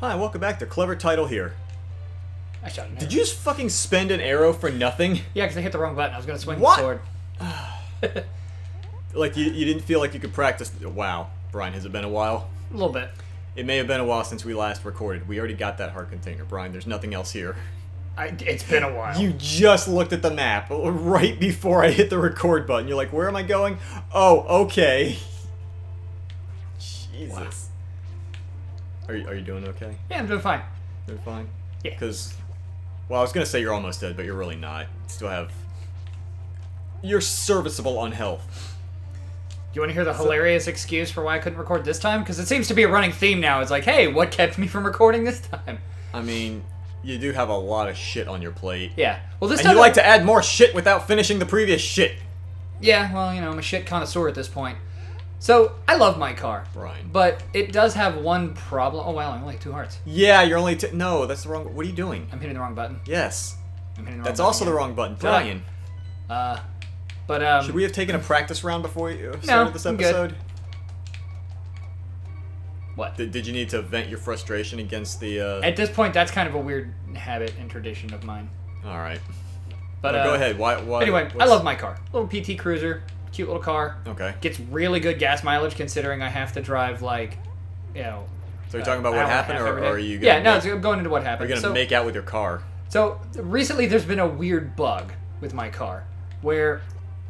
Hi, welcome back to Clever Title here. I shot an arrow. Did you just fucking spend an arrow for nothing? Yeah, because I hit the wrong button. I was going to swing What? the sword. Like, you didn't feel like you could practice... Wow. Brian, has it been a while? A little bit. It may have been a while since we last recorded. We already got that heart container, Brian. There's nothing else here. It's been a while. You just looked at the map right before I hit the record button. You're like, where am I going? Oh, okay. Jesus. Wow. Are you doing okay? Yeah, I'm doing fine. Doing fine? Yeah. Because, well, I was going to say you're almost dead, but you're really not. You still have... You're serviceable on health. Do you want to hear the hilarious excuse for why I couldn't record this time? Because it seems to be a running theme now. It's like, hey, what kept me from recording this time? I mean, you do have a lot of shit on your plate. Yeah. Well, this And time you like to add more shit without finishing the previous shit. Yeah, well, you know, I'm a shit connoisseur at this point. So, I love my car. Brian. But it does have one problem. Oh, wow, I'm only 2 hearts. Yeah, you're only... No, that's the wrong... What are you doing? I'm hitting the wrong button. Yes. I'm hitting the wrong That's button also again. the wrong button. Did I? Brian. But, Should we have taken a practice round before you started this I'm good. episode? What? Did you need to vent your frustration against the... At this point, that's kind of a weird habit and tradition of mine. Alright. But Go ahead. Why, Anyway, I what's- love my car. Little PT Cruiser. Cute little car. Okay. Gets really good gas mileage considering I have to drive, like, you know... So you're talking about an what hour and a happened, half or every day. are you Yeah, gonna... no, I'm going into what Are happened. you going to make out with your car? So, recently there's been a weird bug with my car, where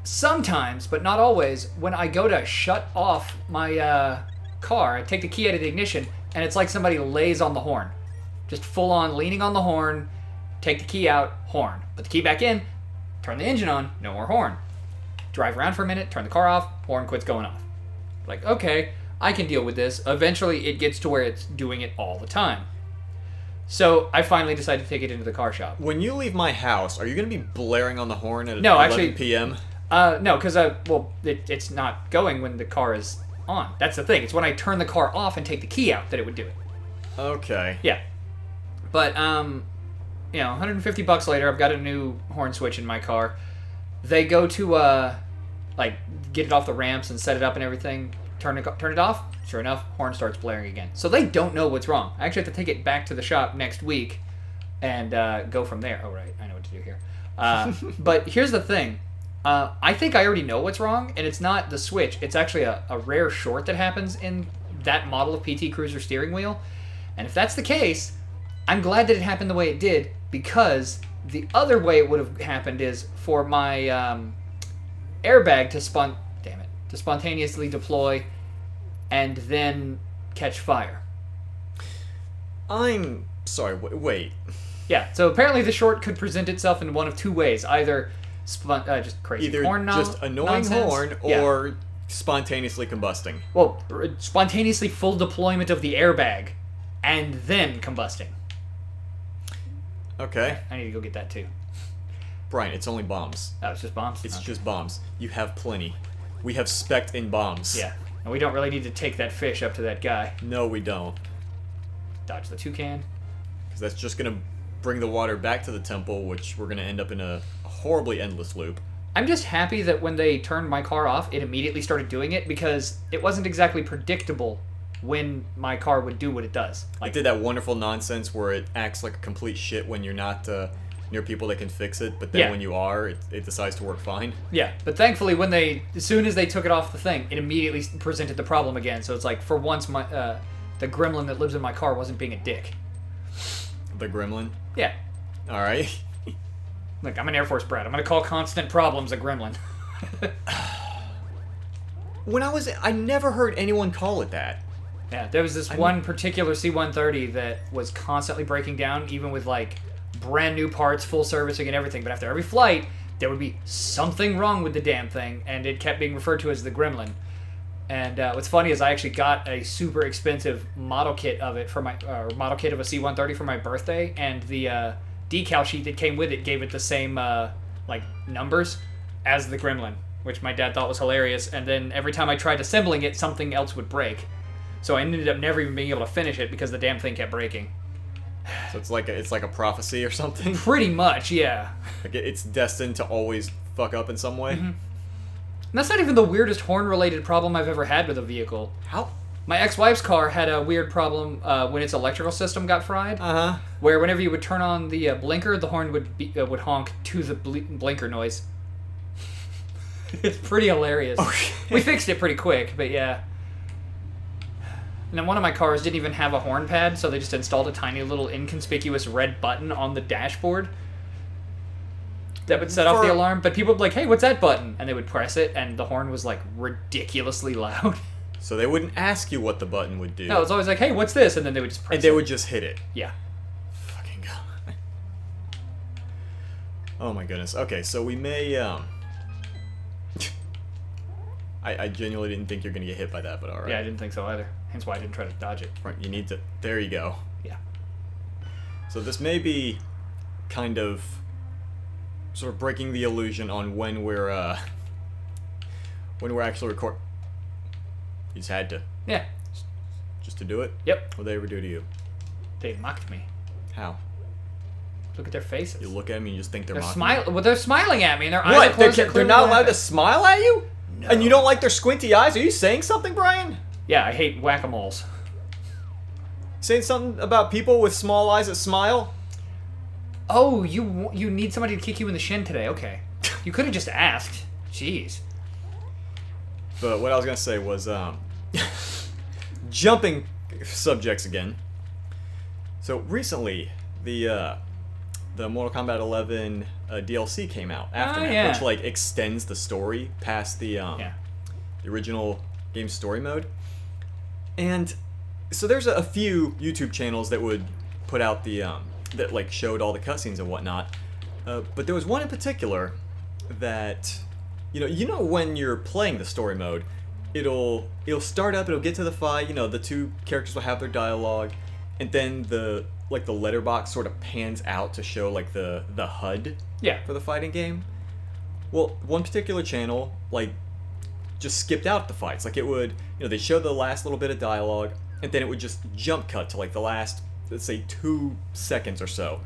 sometimes, but not always, when I go to shut off my car, I take the key out of the ignition, and it's like somebody lays on the horn. Just full on leaning on the horn, take the key out, horn. Put the key back in, turn the engine on, no more horn. Drive around for a minute, turn the car off, horn quits going off. Like, okay, I can deal with this. Eventually it gets to where it's doing it all the time. So I finally decided to take it into the car shop. When you leave my house, are you going to be blaring on the horn at No, 11 actually- p.m.? No, because it's not going when the car is on. That's the thing. It's when I turn the car off and take the key out that it would do it. Okay. Yeah. But, you know, $150 later, I've got a new horn switch in my car. They go to, like, get it off the ramps and set it up and everything. Turn it off. Sure enough, horn starts blaring again. So they don't know what's wrong. I actually have to take it back to the shop next week and go from there. Oh, right. I know what to do here. But here's the thing. I think I already know what's wrong, and it's not the switch. It's actually a rare short that happens in that model of PT Cruiser steering wheel. And if that's the case, I'm glad that it happened the way it did, because the other way it would have happened is for my airbag to spontaneously deploy and then catch fire. I'm sorry, wait. Yeah, so apparently the short could present itself in one of 2 ways. Either just crazy Either horn just annoying nonsense. horn Yeah. or spontaneously combusting. Well, spontaneously full deployment of the airbag and then combusting. Okay. I need to go get that too. Brian, it's only bombs. Oh, it's just bombs? It's Okay. just bombs. You have plenty. We have spec'd in bombs. Yeah. And we don't really need to take that fish up to that guy. No, we don't. Dodge the toucan. Because that's just going to bring the water back to the temple, which we're going to end up in a horribly endless loop. I'm just happy that when they turned my car off, it immediately started doing it, because it wasn't exactly predictable when my car would do what it does. It did that wonderful nonsense where it acts like a complete shit when you're not near people that can fix it, but then Yeah. when you are, it decides to work fine. Yeah, but thankfully as soon as they took it off the thing, it immediately presented the problem again. So it's like, for once, the gremlin that lives in my car wasn't being a dick. The gremlin? Yeah. Alright. Look, I'm an Air Force brat. I'm going to call constant problems a gremlin. I never heard anyone call it that. Yeah, there was this one particular C-130 that was constantly breaking down, even with, like, brand new parts, full servicing and everything. But after every flight, there would be something wrong with the damn thing, and it kept being referred to as the gremlin. And what's funny is I actually got a super expensive model kit of it for my model kit of a C-130 for my birthday, and the decal sheet that came with it gave it the same like numbers as the gremlin, which my dad thought was hilarious. And then every time I tried assembling it, something else would break. So I ended up never even being able to finish it because the damn thing kept breaking. So it's like a prophecy or something? Pretty much, yeah. Like it's destined to always fuck up in some way? And that's not even the weirdest horn-related problem I've ever had with a vehicle. How? My ex-wife's car had a weird problem when its electrical system got fried. Uh-huh. Where whenever you would turn on the blinker, the horn would honk to the blinker noise. It's pretty hilarious. Okay. We fixed it pretty quick, but yeah. And then one of my cars didn't even have a horn pad, so they just installed a tiny little inconspicuous red button on the dashboard that would set off the alarm. But people would be like, hey, what's that button? And they would press it, and the horn was like ridiculously loud. So they wouldn't ask you what the button would do. No, it's always like, hey, what's this? And then they would just press it. And they would just hit it. Yeah. Fucking God. Oh my goodness. Okay, so we may, I genuinely didn't think you're gonna get hit by that, but alright. Yeah, I didn't think so either. Hence why I didn't try to dodge it. Right, you need to, there you go. Yeah. So this may be kind of sort of breaking the illusion on when we're actually recording. You just had to. Yeah. Just to do it? Yep. What'd they ever do to you? They mocked me. How? Look at their faces. You look at them and you just think they're mocking smiling. Well, they're smiling at me, and their eyes are What? closed. They're not allowed to smile at you? No. And you don't like their squinty eyes? Are you saying something, Brian? Yeah, I hate whack-a-moles. Saying something about people with small eyes that smile? Oh, you need somebody to kick you in the shin today. Okay. You could have just asked. Jeez. But what I was gonna say was, jumping subjects again. So recently, the Mortal Kombat 11 DLC came out after yeah. which like extends the story past the the original game story mode. And so there's a few YouTube channels that would put out the that like showed all the cutscenes and whatnot. But there was one in particular that you know when you're playing the story mode, it'll start up, it'll get to the fight, the two characters will have their dialogue, and then the letterbox sort of pans out to show like the HUD for the fighting game. Well, one particular channel just skipped out the fights. Like it would, they show the last little bit of dialogue, and then it would just jump cut to like the last, let's say, 2 seconds or so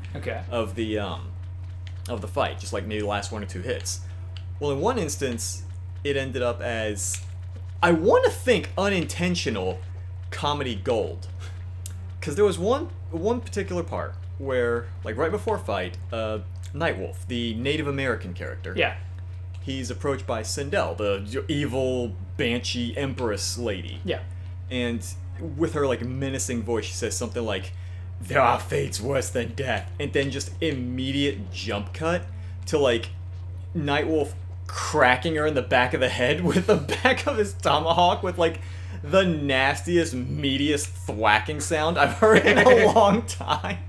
of the fight, just like maybe the last 1 or 2 hits. Well, in one instance, it ended up as, I want to think, unintentional comedy gold. Because there was one particular part where, like right before a fight, Nightwolf, the Native American character, he's approached by Sindel, the evil banshee empress lady. Yeah. And with her like menacing voice, she says something like, "There are fates worse than death," and then just immediate jump cut to like Nightwolf cracking her in the back of the head with the back of his tomahawk with like the nastiest, meatiest thwacking sound I've heard in a long time.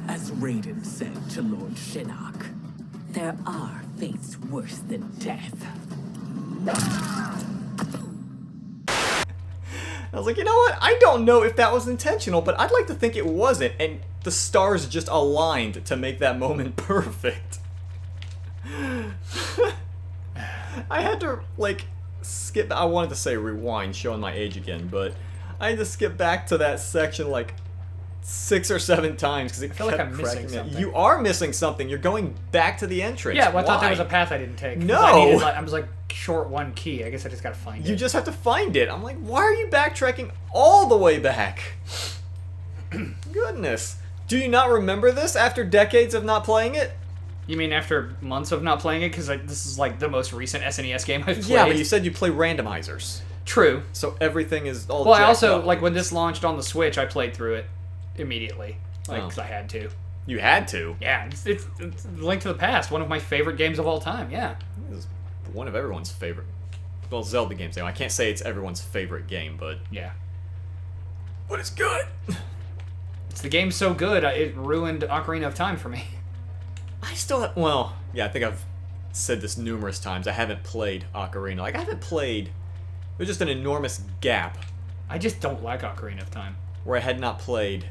As Raiden said to Lord Shinnok, there are fates worse than death. I was like, you know what? I don't know if that was intentional, but I'd like to think it wasn't, and the stars just aligned to make that moment perfect. I had to, skip. I wanted to say rewind, showing my age again, but I had to skip back to that section 6 or 7 times because it feel like kept I'm missing cracking me up. something. You are missing something. You're going back to the entrance. Yeah, well, I thought Why? there was a path I didn't take. 'Cause No! I was short 1 key. I guess I just gotta find it. You just have to find it. I'm like, why are you backtracking all the way back? Goodness. Do you not remember this after decades of not playing it? You mean after months of not playing it? Because this is the most recent SNES game I've played. Yeah, but you said you play randomizers. True. So everything is all Well, I jacked also, up. when this launched on the Switch, I played through it immediately. Because I had to. You had to. Yeah, it's Link to the Past, one of my favorite games of all time, yeah. It's one of everyone's favorite. Well, Zelda games. I can't say it's everyone's favorite game, but... Yeah. But it's good! The game's so good, it ruined Ocarina of Time for me. I still have... Well, yeah, I think I've said this numerous times. I haven't played Ocarina. I haven't played... There's just an enormous gap I just don't like Ocarina of Time. where I had not played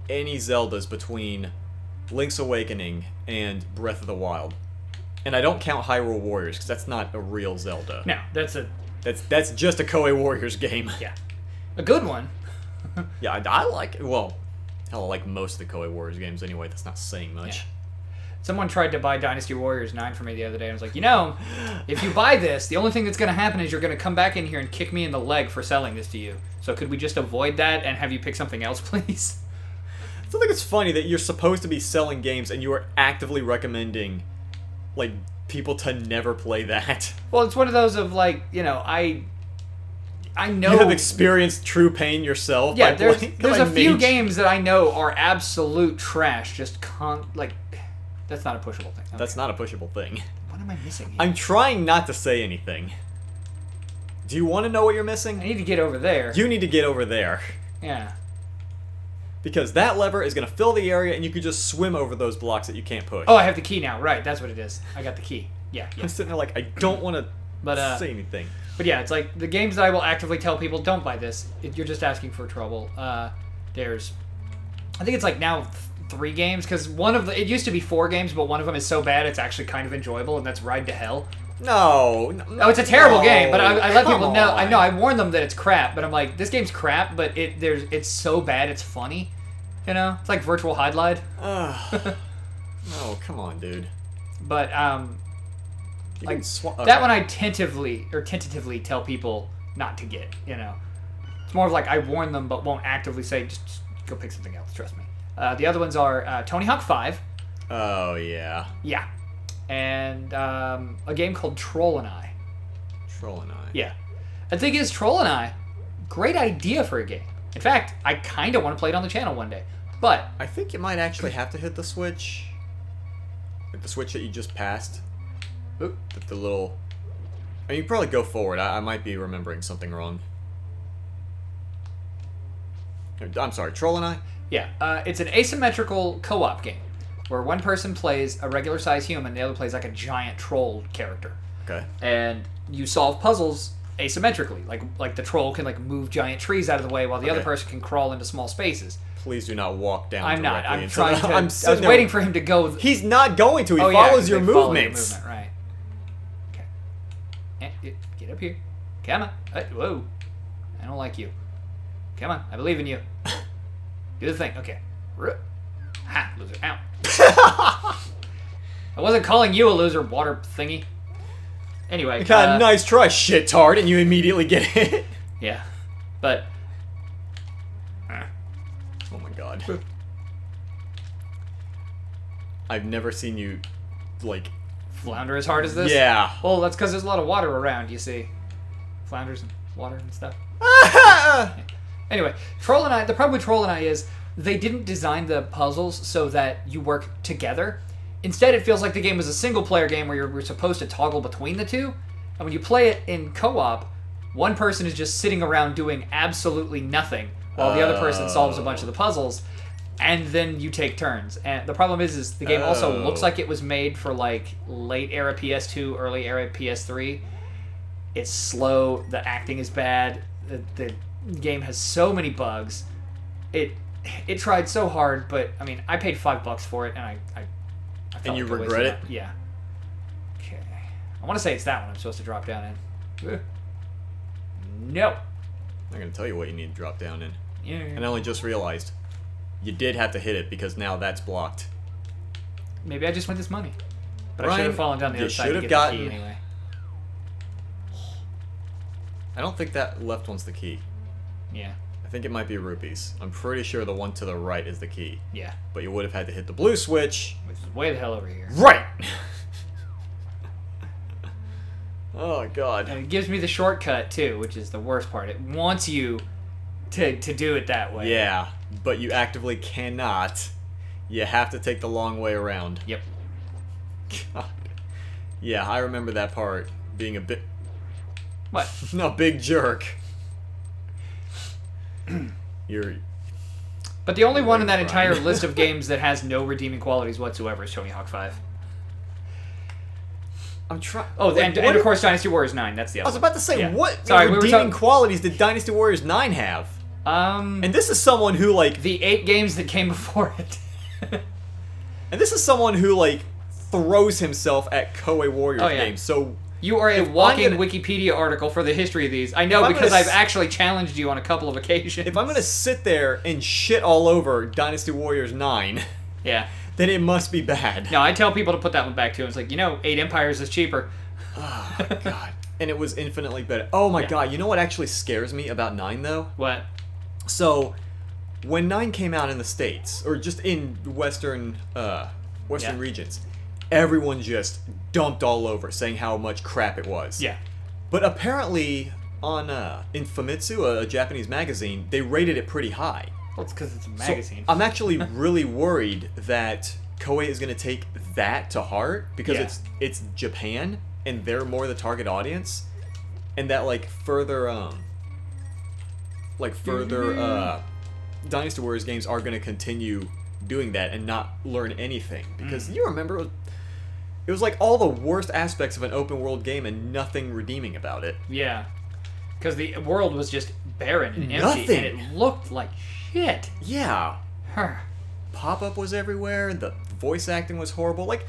any Zeldas between Link's Awakening and Breath of the Wild. And I don't count Hyrule Warriors, because that's not a real Zelda. No, that's just a Koei Warriors game. yeah. A good one. Yeah, I like... Well, hell, I like most of the Koei Warriors games anyway. That's not saying much. Someone tried to buy Dynasty Warriors 9 for me the other day, and I was like, you know, if you buy this, the only thing that's going to happen is you're going to come back in here and kick me in the leg for selling this to you. So could we just avoid that and have you pick something else, please? I still think it's funny that you're supposed to be selling games and you are actively recommending, like, people to never play that. Well, it's one of those of, like, you know, I know... You have experienced true pain yourself. Yeah, by there's playing, a few Mage. games that I know are absolute trash, that's not a pushable thing. Okay. That's not a pushable thing. What am I missing here? I'm trying not to say anything. Do you want to know what you're missing? I need to get over there. You need to get over there. Yeah. Because that lever is going to fill the area and you could just swim over those blocks that you can't push. Oh, I have the key now. Right, that's what it is. I got the key. Yeah. I'm sitting there like, I don't want to say anything. But yeah, it's like the games that I will actively tell people, don't buy this. You're just asking for trouble. There's... I think it's like now 3 games, because it used to be 4 games, but one of them is so bad it's actually kind of enjoyable, and that's Ride to Hell. No, it's a terrible game, but I let people know. on. I know I warn them that it's crap, but I'm like, this game's crap, but it's so bad it's funny. You know, it's like Virtual Hide. No, come on, dude. But You like can that one I tentatively tell people not to get. You know, it's more of like I warn them, but won't actively say just go pick something else. Trust me. The other ones are Tony Hawk 5. Oh yeah. Yeah. And a game called Troll and I. Troll and I. Yeah. The thing is, Troll and I, great idea for a game. In fact, I kind of want to play it on the channel one day. But I think you might actually have to hit the switch. Like the switch that you just passed. Oop. The little... I mean, you probably go forward. I might be remembering something wrong. I'm sorry, Troll and I? Yeah. It's an asymmetrical co-op game where one person plays a regular-sized human, the other plays like a giant troll character. Okay. And you solve puzzles asymmetrically. Like the troll can like move giant trees out of the way while the other person can crawl into small spaces. Please do not walk down I'm not. directly I'm into trying the- to... I'm I was sitting there- waiting for him to go... He's not going to. He Oh, follows yeah, your they follow movements. Your movement, right. Okay. Get up here. Come on. Whoa. I don't like you. Come on. I believe in you. Do the thing. Okay. Ha, loser. Ow. I wasn't calling you a loser, water thingy. Anyway. God, nice try, shit-tard, and you immediately get hit. Yeah. But... Oh my god. I've never seen you, like... Flounder as hard as this? Yeah. Well, that's because there's a lot of water around, you see. Flounders and water and stuff. Anyway, Troll and I, the problem with Troll and I is they didn't design the puzzles so that you work together. Instead, it feels like the game was a single-player game where you're supposed to toggle between the two. And when you play it in co-op, one person is just sitting around doing absolutely nothing while the other person solves a bunch of the puzzles, and then you take turns. And the problem is the game also looks like it was made for like late-era PS2, early-era PS3. It's slow, the acting is bad, the game has so many bugs. It tried so hard, but I mean, I paid $5 for it, and I felt And you like regret it? Yeah. Okay. I want to say it's that one I'm supposed to drop down in. No. I'm not going to tell you what you need to drop down in. Yeah. And I only just realized you did have to hit it because now that's blocked. Maybe I just went this money. But I Ryan, should have fallen down the you other side should to have get gotten- the key anyway. I don't think that left one's the key. Yeah. I think it might be rupees. I'm pretty sure the one to the right is the key. Yeah. But you would have had to hit the blue switch. Which is way the hell over here. Right! Oh, God. And it gives me the shortcut, too, which is the worst part. It wants you to do it that way. Yeah, but you actively cannot. You have to take the long way around. Yep. God. Yeah, I remember that part being a bit... What? No, big jerk. You're... But the only one in that entire list of games that has no redeeming qualities whatsoever is Tony Hawk 5. I'm trying... Oh, and of course Dynasty Warriors 9. That's the other I was about to say, Yeah. what Sorry, we were redeeming talking- qualities did Dynasty Warriors 9 have? And this is someone who, like... the 8 games that came before it. And this is someone who, like, throws himself at Koei Warriors Oh, yeah. games, so... You are a If I'm walking gonna- Wikipedia article for the history of these. I know If I'm because gonna I've actually challenged you on a couple of occasions. If I'm gonna sit there and shit all over Dynasty Warriors 9... Yeah. then it must be bad. No, I tell people to put that one back too. It's like, 8 Empires is cheaper. Oh, God. And it was infinitely better. Oh, my God. You know what actually scares me about 9, though? What? So, when 9 came out in the States, or just in Western regions, everyone just dumped all over, saying how much crap it was. Yeah. But apparently, in Famitsu, a Japanese magazine, they rated it pretty high. Well, it's because it's a magazine. So I'm actually really worried that Koei is going to take that to heart, because it's Japan, and they're more the target audience, and that further Dynasty Warriors games are going to continue doing that and not learn anything, because you remember it was like all the worst aspects of an open world game and nothing redeeming about it. Yeah, because the world was just barren and empty, Nothing. and it looked like shit. Yeah. Pop-up was everywhere. The voice acting was horrible. Like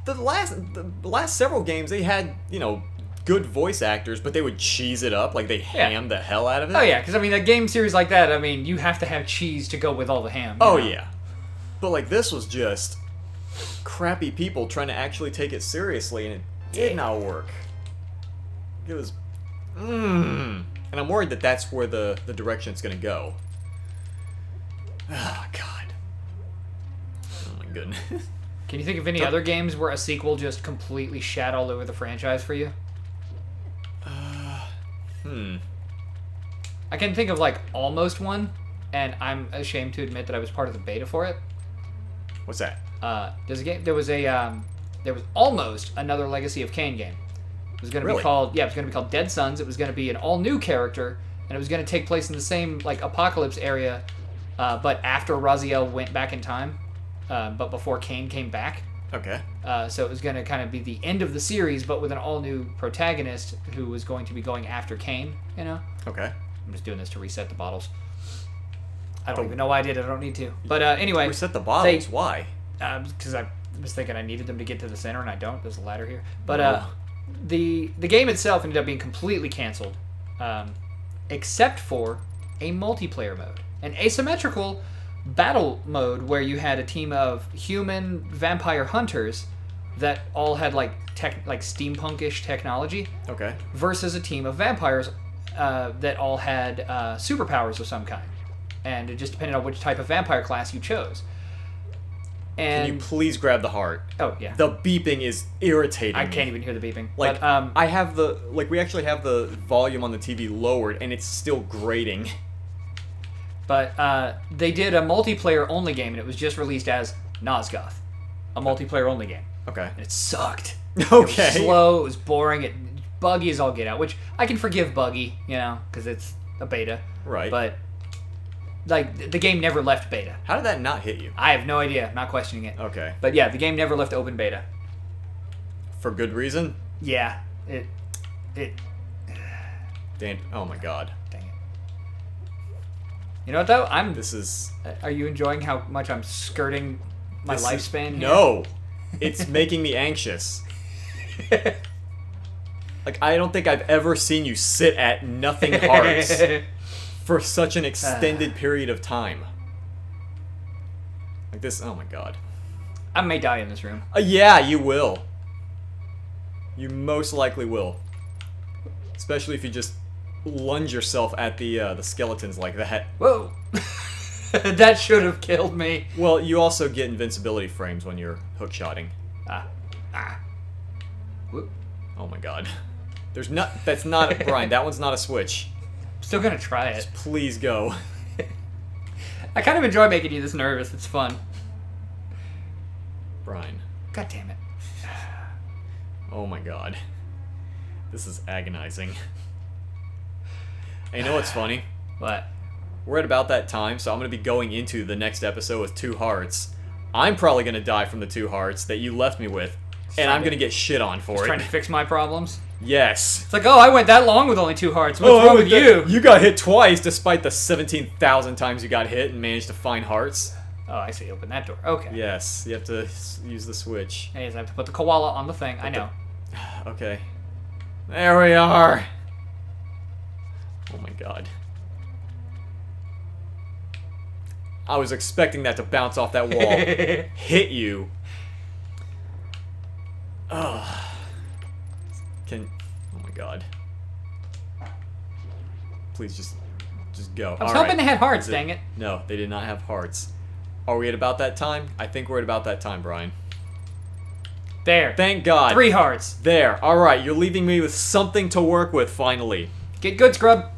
the last several games, they had good voice actors, but they would cheese it up, like they hammed the hell out of it. Oh yeah, because a game series like that, you have to have cheese to go with all the ham. Oh yeah, but this was just crappy people trying to actually take it seriously, and it did not work. It was, and I'm worried that that's where the direction it's gonna go. Oh God. Oh my goodness. Can you think of any other games where a sequel just completely shat all over the franchise for you? I can think of almost one, and I'm ashamed to admit that I was part of the beta for it. What's that? There was almost another Legacy of Kain game. It was going to be called Dead Sons. It was going to be an all new character, and it was going to take place in the same apocalypse area, but after Raziel went back in time, but before Kain came back. Okay. So it was going to kind of be the end of the series, but with an all-new protagonist who was going to be going after Kain, Okay. I'm just doing this to reset the bottles. I don't even know why I did it. I don't need to. But anyway. Reset the bottles? Why? Because I was thinking I needed them to get to the center, and I don't. There's a ladder here. But the game itself ended up being completely canceled, except for a multiplayer mode. An asymmetrical battle mode where you had a team of human vampire hunters that all had steampunkish technology. Okay. Versus a team of vampires that all had superpowers of some kind, and it just depended on which type of vampire class you chose. And can you please grab the heart? Oh yeah. The beeping is irritating. I can't even hear the beeping. But, I have we actually have the volume on the TV lowered, and it's still grating. But they did a multiplayer-only game, and it was just released as Nosgoth, a multiplayer-only game. Okay. And it sucked. Okay. It was slow, it was boring, it buggy as all get out, which I can forgive buggy, because it's a beta. Right. But, the game never left beta. How did that not hit you? I have no idea. I'm not questioning it. Okay. But yeah, the game never left open beta. For good reason? Yeah. It... Dan, oh my God. Dang it. You know what, though? Are you enjoying how much I'm skirting my lifespan here? No. It's making me anxious. I don't think I've ever seen you sit at nothing hearts for such an extended period of time. This, oh my God. I may die in this room. Yeah, you will. You most likely will. Especially if you just lunge yourself at the skeletons like that. Whoa. That should have killed me. Well, you also get invincibility frames when you're hookshotting. Whoop. Oh my God. That's not, Brian, that one's not a switch. Still gonna try it. Just please go. I kind of enjoy making you this nervous. It's fun. Brian. God damn it. Oh my God. This is agonizing. Hey, you know what's funny? What? We're at about that time, so I'm going to be going into the next episode with 2 hearts. I'm probably going to die from the 2 hearts that you left me with, and I'm going to get shit on for it. Trying to fix my problems? Yes. It's I went that long with only 2 hearts. What's wrong with you? You got hit twice, despite the 17,000 times you got hit and managed to find hearts. Oh, I see. Open that door. Okay. Yes, you have to use the switch. Hey, I have to put the koala on the thing. I know. Okay. There we are. Oh my God. I was expecting that to bounce off that wall, hit you. Oh my god. Please just go. I was hoping they had hearts, dang it. No, they did not have hearts. Are we at about that time? I think we're at about that time, Brian. There. Thank God. 3 hearts. There. All right, you're leaving me with something to work with finally. Get good, scrub.